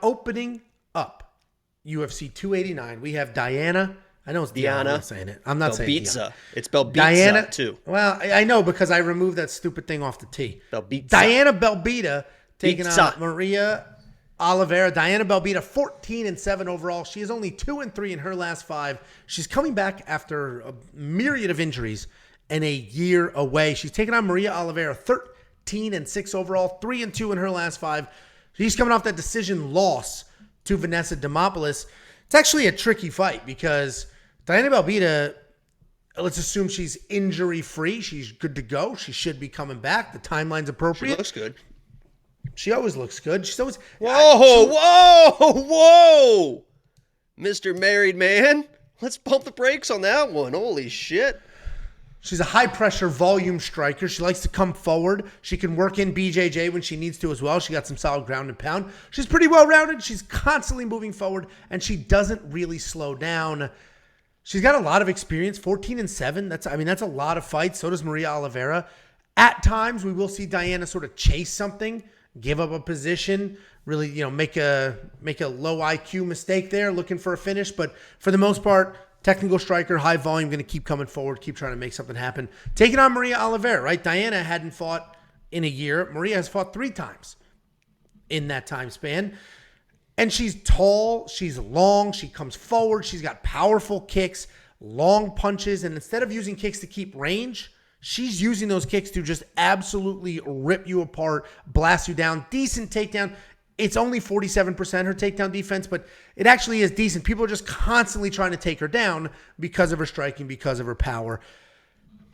Opening up UFC 289, we have Diana. I know it's Diana. I'm not saying it. I'm not saying Diana. It's Belbita Diana, too. Well, I know because I removed that stupid thing off the T. Belbita. Diana Belbita taking on Maria Oliveira. Diana Belbita, 14-7 overall. She is only 2-3 in her last 5. She's coming back after a myriad of injuries and a year away. She's taking on Maria Oliveira, 13-6 overall, 3-2 in her last 5. She's coming off that decision loss to Vanessa Demopoulos. It's actually a tricky fight because Diana Belbita, let's assume she's injury-free. She's good to go. She should be coming back. The timeline's appropriate. She looks good. She always looks good. She's always... Whoa! Mr. Married Man. Let's pump the brakes on that one. Holy shit. She's a high-pressure volume striker. She likes to come forward. She can work in BJJ when she needs to as well. She got some solid ground and pound. She's pretty well-rounded. She's constantly moving forward, and she doesn't really slow down. She's got a lot of experience, 14-7. That's a lot of fights. So does Maria Oliveira. At times, we will see Diana sort of chase something, give up a position, really, make a low IQ mistake there, looking for a finish. But for the most part, technical striker, high volume, going to keep coming forward, keep trying to make something happen. Taking on Maria Oliveira, right? Diana hadn't fought in a year. Maria has fought 3 times in that time span. And she's tall, she's long, she comes forward, she's got powerful kicks, long punches, and instead of using kicks to keep range, she's using those kicks to just absolutely rip you apart, blast you down. Decent takedown. It's only 47% her takedown defense, but it actually is decent. People are just constantly trying to take her down because of her striking, because of her power.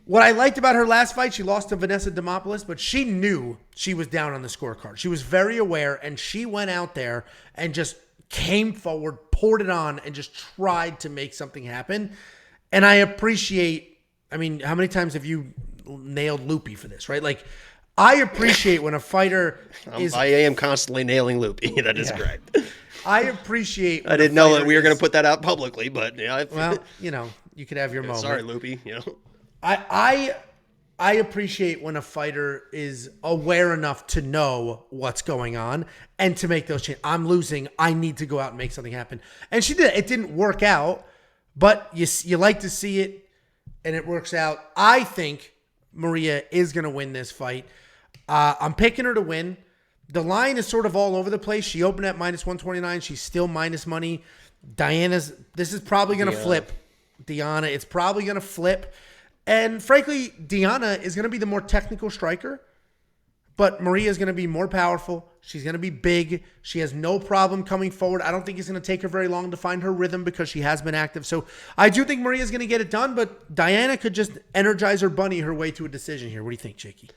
What I liked about her last fight, she lost to Vanessa Demopoulos, but she knew she was down on the scorecard. She was very aware, and she went out there and just came forward, poured it on, and just tried to make something happen. And I appreciate, how many times have you nailed Loopy for this, right? Like, I appreciate when a fighter is... I am constantly nailing Loopy. That is correct. I appreciate... I didn't know that we were going to put that out publicly, but... Yeah, well, you could have your moment. Sorry, Loopy. I appreciate when a fighter is aware enough to know what's going on and to make those changes. I'm losing. I need to go out and make something happen. And she did. It didn't work out, but you like to see it, and it works out. I think Maria is going to win this fight. I'm picking her to win. The line is sort of all over the place. She opened at -129. She's still minus money. This is probably going to flip. Diana, it's probably going to flip. And frankly, Diana is going to be the more technical striker, but Maria is going to be more powerful. She's going to be big. She has no problem coming forward. I don't think it's going to take her very long to find her rhythm because she has been active. So I do think Maria is going to get it done, but Diana could just energize her bunny her way to a decision here. What do you think, Jakey?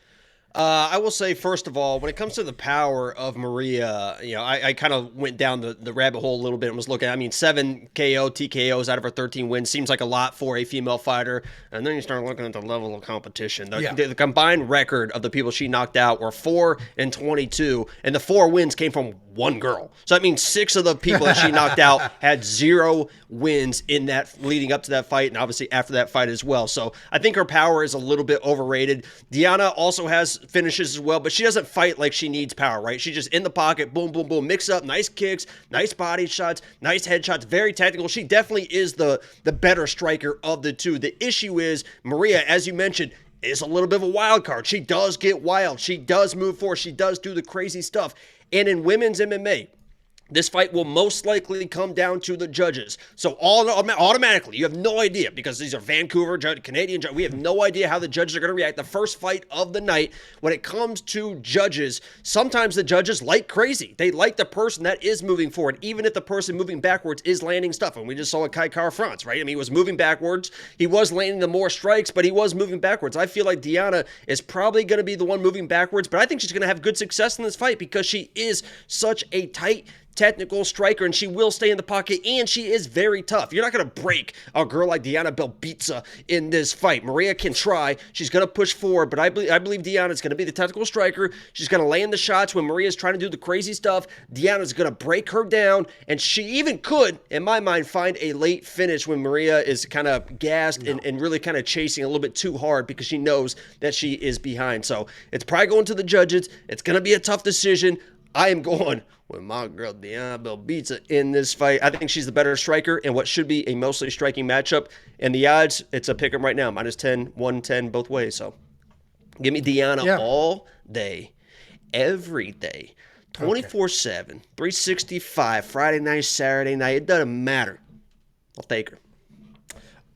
I will say, first of all, when it comes to the power of Maria, I kind of went down the rabbit hole a little bit and was looking. 7 KO, TKOs out of her 13 wins seems like a lot for a female fighter. And then you start looking at the level of competition. The combined record of the people she knocked out were 4-22, and the 4 wins came from one girl. So that means 6 of the people that she knocked out had 0 wins in that leading up to that fight, and obviously after that fight as well. So I think her power is a little bit overrated. Diana also has finishes as well, but she doesn't fight like she needs power, right? She just in the pocket, boom, boom, boom, mix up, nice kicks, nice body shots, nice head shots, very technical. She definitely is the better striker of the two. The issue is Maria, as you mentioned, is a little bit of a wild card. She does get wild. She does move forward. She does do the crazy stuff. And in women's MMA, this fight will most likely come down to the judges. So automatically, you have no idea, because these are Vancouver Canadian judges. We have no idea how the judges are going to react. The first fight of the night, when it comes to judges, sometimes the judges like crazy. They like the person that is moving forward, even if the person moving backwards is landing stuff. And we just saw it Kai Kara-France, right? He was moving backwards. He was landing the more strikes, but he was moving backwards. I feel like Diana is probably going to be the one moving backwards, but I think she's going to have good success in this fight because she is such a tight, technical striker, and she will stay in the pocket, and she is very tough. You're not going to break a girl like Diana Belbita in this fight. Maria can try. She's going to push forward, but I believe Diana's going to be the technical striker. She's going to land the shots when Maria's trying to do the crazy stuff. Diana's going to break her down, and she even could, in my mind, find a late finish when Maria is kind of gassed and really kind of chasing a little bit too hard because she knows that she is behind. So it's probably going to the judges. It's going to be a tough decision. I am going with my girl Diana Belbita in this fight. I think she's the better striker in what should be a mostly striking matchup. And the odds, it's a pick 'em right now. -10, 110 both ways. So give me Diana all day, every day, 24/7, 365, Friday night, Saturday night. It doesn't matter. I'll take her.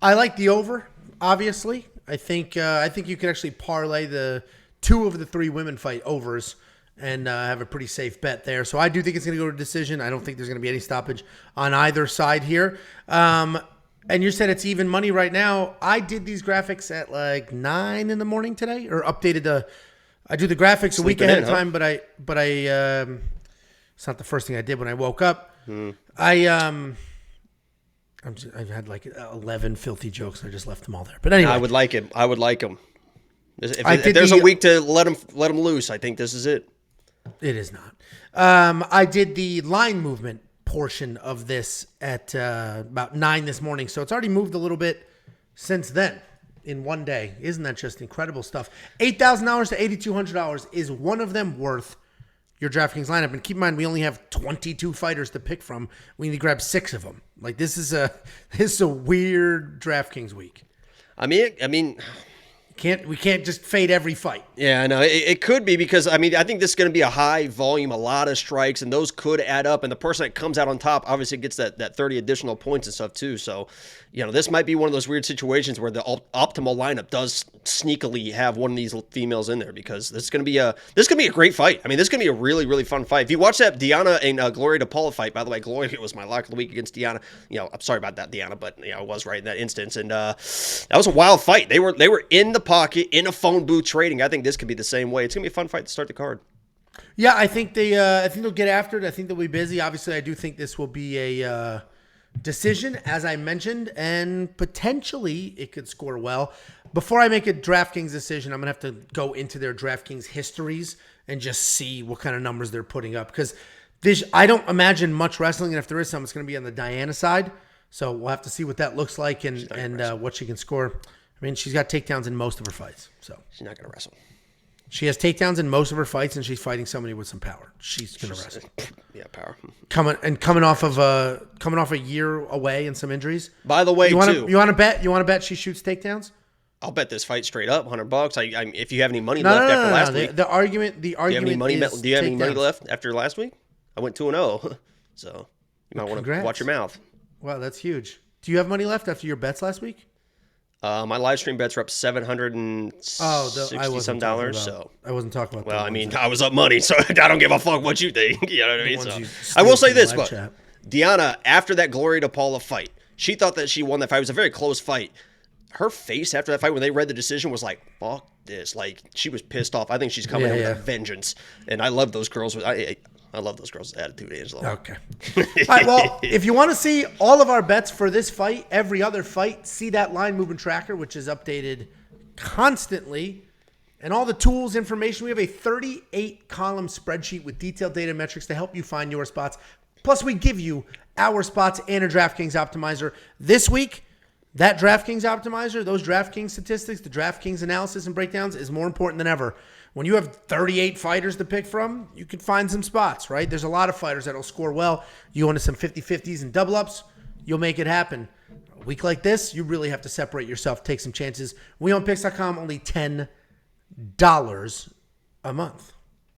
I like the over, obviously. I think you can actually parlay the 2 of the 3 women fight overs and have a pretty safe bet there. So I do think it's going to go to decision. I don't think there's going to be any stoppage on either side here. And you said it's even money right now. I did these graphics at like 9 in the morning today, or updated I do the graphics a week ahead of time, but I it's not the first thing I did when I woke up. I've had like 11 filthy jokes. I just left them all there. But anyway, I would like it. I would like them. If there's a week to let them loose, I think this is it. It is not. I did the line movement portion of this at about 9 this morning. So it's already moved a little bit since then in one day. Isn't that just incredible stuff? $8,000 to $8,200 is one of them worth your DraftKings lineup. And keep in mind, we only have 22 fighters to pick from. We need to grab 6 of them. Like this is a weird DraftKings week. I mean, we can't just fade every fight. Yeah, I know. It could be because, I think this is going to be a high volume, a lot of strikes, and those could add up. And the person that comes out on top obviously gets that 30 additional points and stuff too. So, this might be one of those weird situations where the optimal lineup does sneakily have one of these females in there, because this is going to be a great fight. This is going to be a really, really fun fight. If you watch that Diana and Gloria DePaula fight, by the way, Gloria was my lock of the week against Diana. I'm sorry about that, Diana, but I was right in that instance. And that was a wild fight. They were in the pocket, in a phone booth trading. I think this could be the same way. It's gonna be a fun fight to start the card. Yeah, I think they'll get after it. I think they'll be busy. Obviously, I do think this will be a decision, as I mentioned, and potentially it could score well. Before I make a DraftKings decision, I'm gonna have to go into their DraftKings histories and just see what kind of numbers they're putting up, because I don't imagine much wrestling, and if there is some, it's gonna be on the Diana side. So we'll have to see what that looks like and what she can score. She's got takedowns in most of her fights. So she's not going to wrestle. She has takedowns in most of her fights, and she's fighting somebody with some power. She's going to wrestle. Yeah, power. Coming off a year away and some injuries. By the way, you want to bet she shoots takedowns? I'll bet this fight straight up, $100. If you have any money left after last week. The argument. Do you have any money left after last week? I went 2-0, so you might want to watch your mouth. Wow, that's huge. Do you have money left after your bets last week? My live stream bets are up $760 some dollars. So I wasn't talking about. Well, I was up money, so I don't give a fuck what you think. You know what I mean? So I will say this, but Diana, after that Gloria DePaula fight, she thought that she won that fight. It was a very close fight. Her face after that fight, when they read the decision, was like, "Fuck this!" Like she was pissed off. I think she's coming in with a vengeance, and I love those girls. I love those girls' attitude, Angelo. Okay. All right, well, if you want to see all of our bets for this fight, every other fight, see that line movement tracker, which is updated constantly, and all the tools, information. We have a 38-column spreadsheet with detailed data metrics to help you find your spots. Plus, we give you our spots and a DraftKings optimizer. This week, that DraftKings optimizer, those DraftKings statistics, the DraftKings analysis and breakdowns is more important than ever. When you have 38 fighters to pick from, you can find some spots, right? There's a lot of fighters that'll score well. You want some 50-50s and double-ups, you'll make it happen. A week like this, you really have to separate yourself, take some chances. WeOwnPicks.com, only $10 a month.